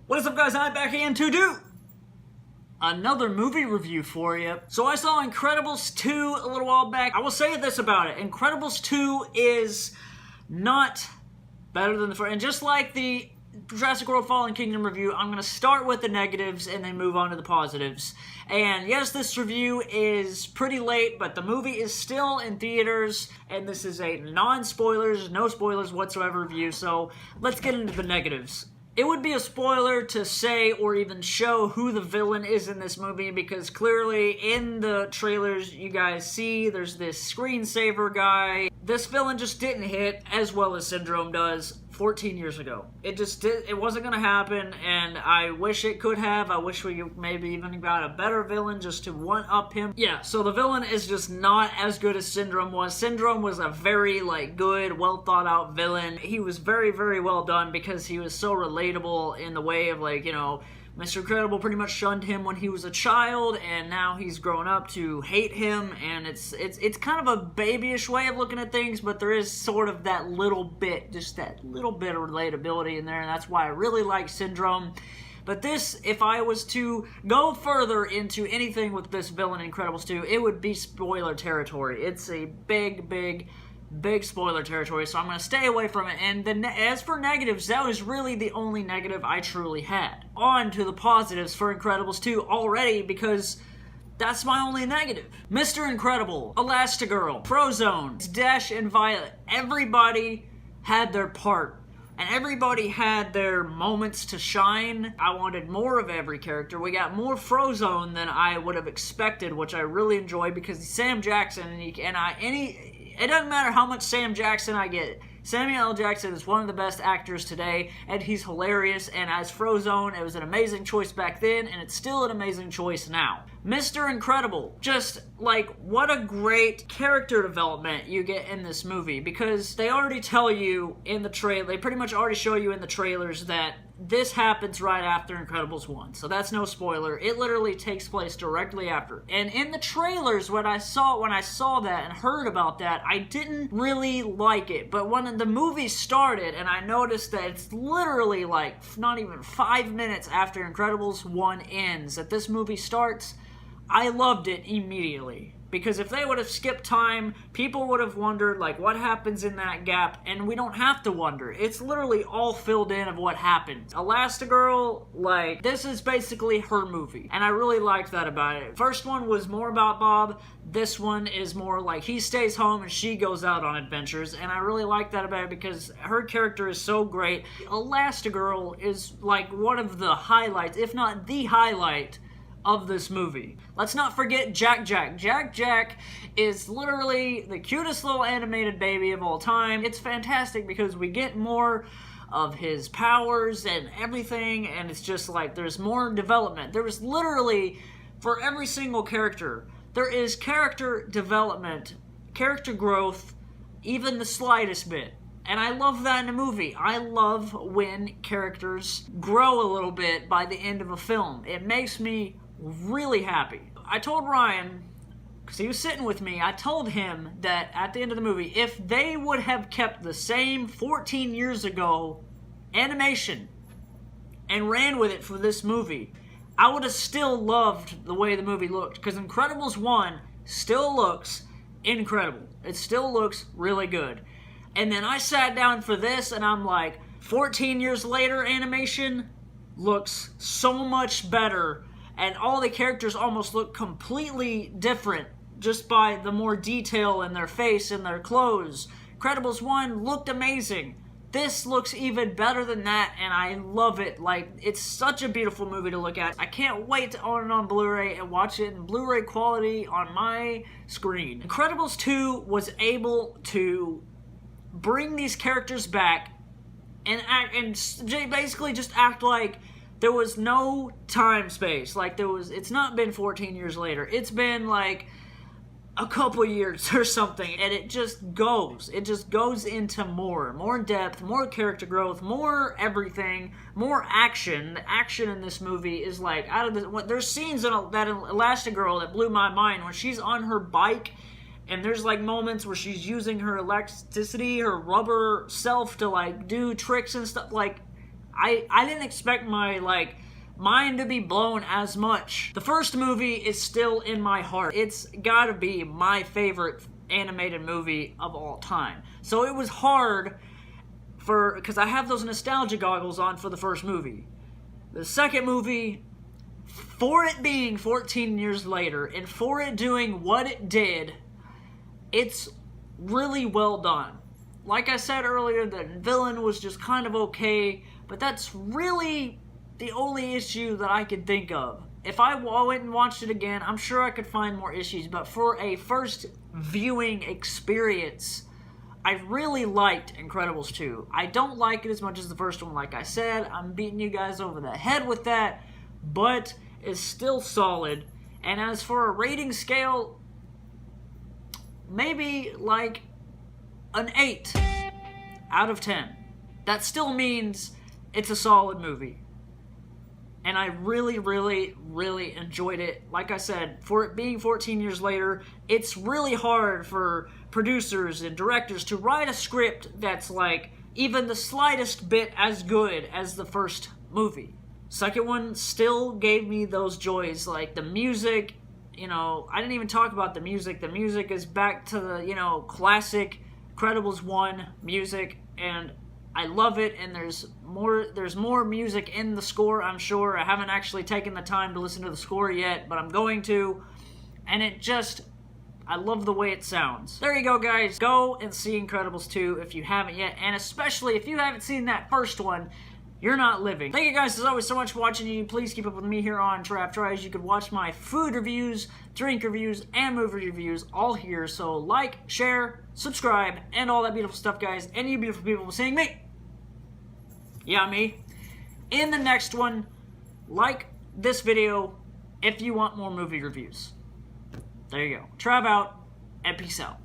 What is up, guys? I'm back again to do another movie review for you. So I saw Incredibles 2 a little while back. I will say this about it. Incredibles 2 is not better than the first. And just like the Jurassic World Fallen Kingdom review, I'm going to start with the negatives and then move on to the positives. And yes, this review is pretty late, but the movie is still in theaters, and this is a non-spoilers, no spoilers whatsoever review, so let's get into the negatives. It would be a spoiler to say or even show who the villain is in this movie, because clearly in the trailers you guys see there's this screensaver guy. This villain just didn't hit as well as Syndrome does 14 years ago. It wasn't gonna happen, and I wish it could have. I wish we maybe even got a better villain just to one-up him. Yeah, so the villain is just not as good as Syndrome was. Syndrome was a very, good, well-thought-out villain. He was very, very well done because he was so relatable in the way of, Mr. Incredible pretty much shunned him when he was a child, and now he's grown up to hate him, and it's kind of a babyish way of looking at things, but there is sort of that little bit, just that little bit of relatability in there, and that's why I really like Syndrome. But this, if I was to go further into anything with this villain in Incredibles 2, it would be spoiler territory. It's a big spoiler territory, so I'm going to stay away from it. And as for negatives, that was really the only negative I truly had. On to the positives for Incredibles 2 already, because that's my only negative. Mr. Incredible, Elastigirl, Frozone, Dash, and Violet. Everybody had their part, and everybody had their moments to shine. I wanted more of every character. We got more Frozone than I would have expected, which I really enjoyed, because Sam Jackson, it doesn't matter how much Sam Jackson I get. Samuel L. Jackson is one of the best actors today, and he's hilarious, and as Frozone, it was an amazing choice back then, and it's still an amazing choice now. Mr. Incredible, just, what a great character development you get in this movie, because they already tell you in the trailer, they pretty much already show you in the trailers that this happens right after Incredibles 1, so that's no spoiler. It literally takes place directly after. And in the trailers, when I saw that and heard about that, I didn't really like it. But when the movie started and I noticed that it's literally not even 5 minutes after Incredibles 1 ends that this movie starts, I loved it immediately. Because if they would have skipped time, people would have wondered, what happens in that gap, and we don't have to wonder. It's literally all filled in of what happened. Elastigirl, this is basically her movie, and I really liked that about it. First one was more about Bob. This one is more he stays home and she goes out on adventures, and I really like that about it because her character is so great. Elastigirl is, one of the highlights, if not the highlight, of this movie. Let's not forget Jack Jack. Jack Jack is literally the cutest little animated baby of all time. It's fantastic because we get more of his powers and everything, and it's just there's more development. There was literally, for every single character, there is character development, character growth, even the slightest bit. And I love that in a movie. I love when characters grow a little bit by the end of a film. It makes me really happy. I told Ryan, because he was sitting with me, I told him that at the end of the movie, if they would have kept the same 14 years ago animation and ran with it for this movie, I would have still loved the way the movie looked, because Incredibles 1 still looks incredible. It still looks really good. And then I sat down for this and I'm 14 years later animation looks so much better, and all the characters almost look completely different just by the more detail in their face and their clothes. Incredibles 1 looked amazing. This looks even better than that, and I love it. It's such a beautiful movie to look at. I can't wait to own it on Blu-ray and watch it in Blu-ray quality on my screen. Incredibles 2 was able to bring these characters back and basically just act like there was no time space. It's not been 14 years later. It's been a couple years or something, and it just goes into more depth, more character growth, more everything, more action. The action in this movie is there's scenes in that Elastigirl that blew my mind when she's on her bike And there's like moments where she's using her electricity, her rubber self to like do tricks and stuff. Like, I didn't expect my, like, mind to be blown as much. The first movie is still in my heart. It's gotta be my favorite animated movie of all time. So it was hard because I have those nostalgia goggles on for the first movie. The second movie, for it being 14 years later, and for it doing what it did, it's really well done. Like I said earlier, the villain was just kind of okay, but that's really the only issue that I could think of. If I went and watched it again, I'm sure I could find more issues, but for a first viewing experience, I really liked Incredibles 2. I don't like it as much as the first one, like I said. I'm beating you guys over the head with that, but it's still solid. And as for a rating scale, maybe like an 8 out of 10. That still means it's a solid movie. And I really, really, really enjoyed it. Like I said, for it being 14 years later, it's really hard for producers and directors to write a script that's like even the slightest bit as good as the first movie. Second one still gave me those joys, like the music. You know, I didn't even talk about the music. The music is back to the, you know, classic Incredibles 1 music, and I love it, and there's more music in the score, I'm sure. I haven't actually taken the time to listen to the score yet, but I'm going to, and I love the way it sounds. There you go, guys. Go and see Incredibles 2 if you haven't yet, and especially if you haven't seen that first one, you're not living. Thank you guys as always so much for watching. You please keep up with me here on TravTries. You can watch my food reviews, drink reviews, and movie reviews all here. So like, share, subscribe, and all that beautiful stuff, guys. And you beautiful people seeing me. Yeah, me. In the next one, like this video if you want more movie reviews. There you go. Trav out, and peace out.